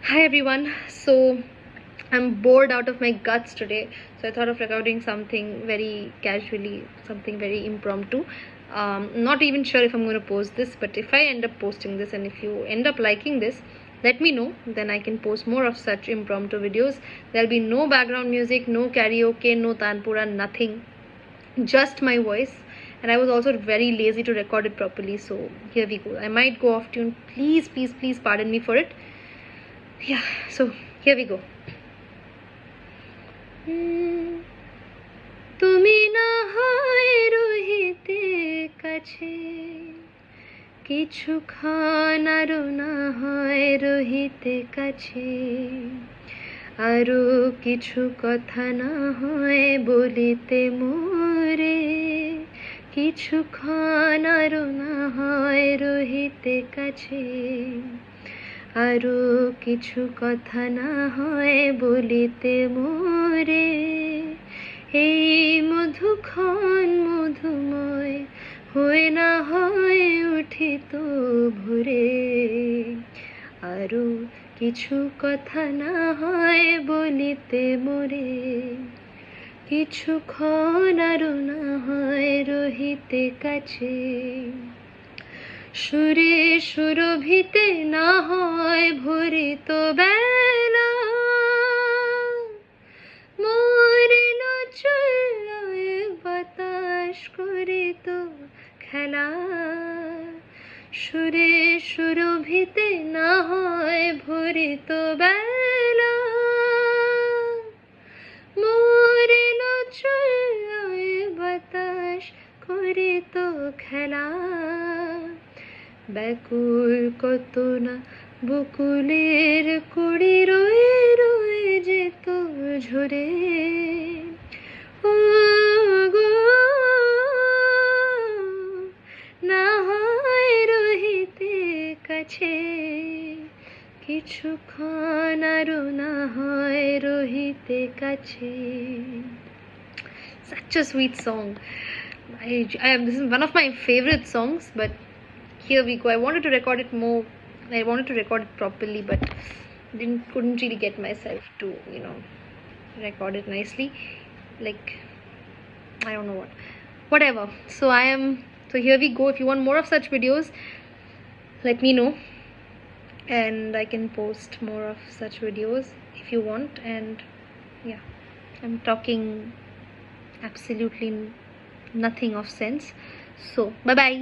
Hi everyone. So I'm bored out of my guts today, so I thought of recording something very casually, something very impromptu. Not even sure if I'm going to post this, but if I end up posting this and if you end up liking this, let me know. Then I can post more of such impromptu videos. There'll be no background music, no karaoke, no tanpura, nothing. Just my voice. And I was also very lazy to record it properly, so here we go. I might go off tune. Please, please, please pardon me for it. Yeah, so here we go. তুমি না হয় রহিতে কাছে কিছুক্ষণ আরো না হয় রহিতে কাছে আরো কিছু কথা না হয় বলিতে মোরে কিছুক্ষণ আরো না হয় রহিতে কাছে আরো কিছু কথা না হয় বলিতে মোরে এই মধুক্ষণ মধুময় হয়ে না হয় উঠিত ভোরে আরো কিছু কথা না হয় বলিতে মোরে কিছুক্ষণ আরো না হয় রহিতে কাছে সুরে সুরভিতে না হয় ভরিত বেলা মরিল চুলোয় বাতাস করিত খেলা সুরে সুরভিতে না হয় ভরিত বেলা মরিল চুলোয় বাতাস করিত খেলা ব্যাকুল কত না বকুলের কুড়ি রয়ে রয়ে যেত ঝরে ও গো না হয় রহিতে কাছে কিছুক্ষণ আরো না হয় রহিতে কাছে. Such a sweet song. This is one of my favorite songs, but here we go. I wanted to record it more. I wanted to record it properly, but couldn't really get myself to record it nicely. Like, I don't know whatever. So here we go. If you want more of such videos, let me know, and I can post more of such videos if you want. And yeah, I'm talking absolutely nothing of sense. So bye bye.